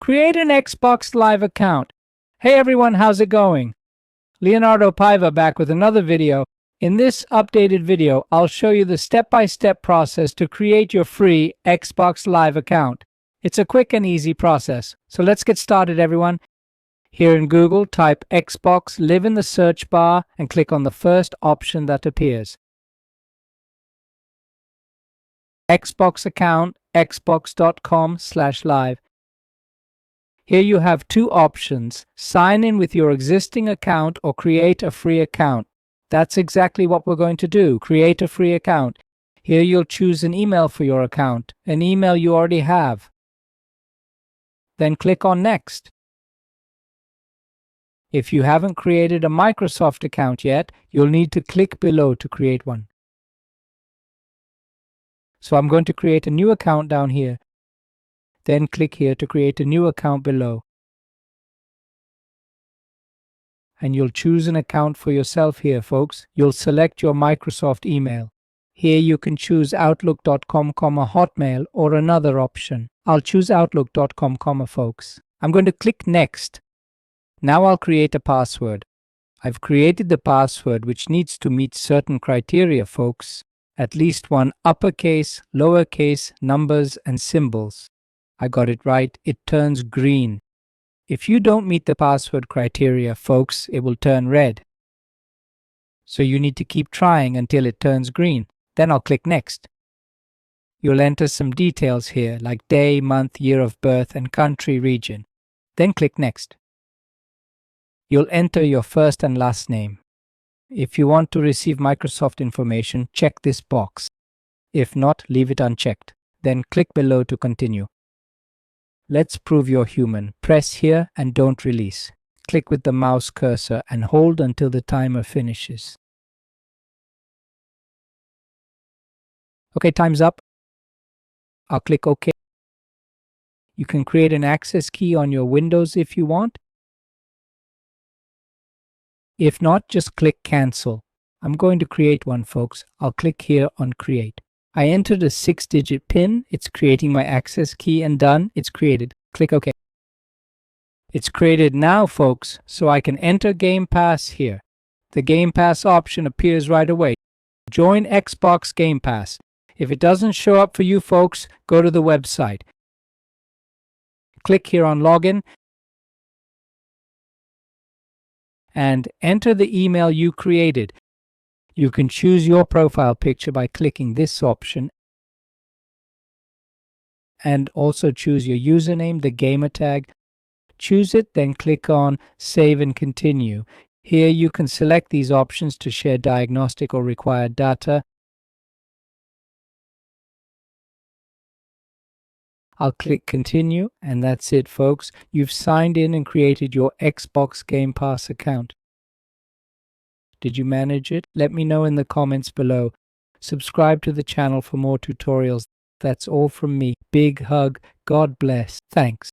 Create an Xbox Live account. Hey everyone, how's it going? Leonardo Paiva back with another video. In this updated video, I'll show you the step-by-step process to create your free Xbox Live account. It's a quick and easy process. So let's get started, everyone. Here in Google, type Xbox Live in the search bar and click on the first option that appears. Xbox account, xbox.com/live. Here you have two options, sign in with your existing account or create a free account. That's exactly what we're going to do, create a free account. Here you'll choose an email for your account, an email you already have. Then click on Next. If you haven't created a Microsoft account yet, you'll need to click below to create one. So I'm going to create a new account down here. Then click here to create a new account below. And you'll choose an account for yourself here, folks. You'll select your Microsoft email. Here you can choose outlook.com, Hotmail, or another option. I'll choose outlook.com, folks. I'm going to click Next. Now I'll create a password. I've created the password, which needs to meet certain criteria, folks. At least one uppercase, lowercase, numbers, and symbols. I got it right. It turns green. If you don't meet the password criteria, folks, it will turn red. So you need to keep trying until it turns green. Then I'll click Next. You'll enter some details here, like day, month, year of birth, and country, region. Then click Next. You'll enter your first and last name. If you want to receive Microsoft information, check this box. If not, leave it unchecked. Then click below to continue. Let's prove you're human. Press here and don't release. Click with the mouse cursor and hold until the timer finishes. Okay, time's up. I'll click OK. You can create an access key on your Windows if you want. If not, just click Cancel. I'm going to create one, folks. I'll click here on Create. I entered a 6-digit PIN. It's creating my access key and done. It's created. Click OK. It's created now, folks, so I can enter Game Pass here. The Game Pass option appears right away. Join Xbox Game Pass. If it doesn't show up for you, folks, go to the website. Click here on Login and enter the email you created. You can choose your profile picture by clicking this option and also choose your username, the gamer tag. Choose it, then click on Save and Continue. Here you can select these options to share diagnostic or required data. I'll click Continue, and that's it, folks. You've signed in and created your Xbox Game Pass account. Did you manage it? Let me know in the comments below. Subscribe to the channel for more tutorials. That's all from me. Big hug. God bless. Thanks.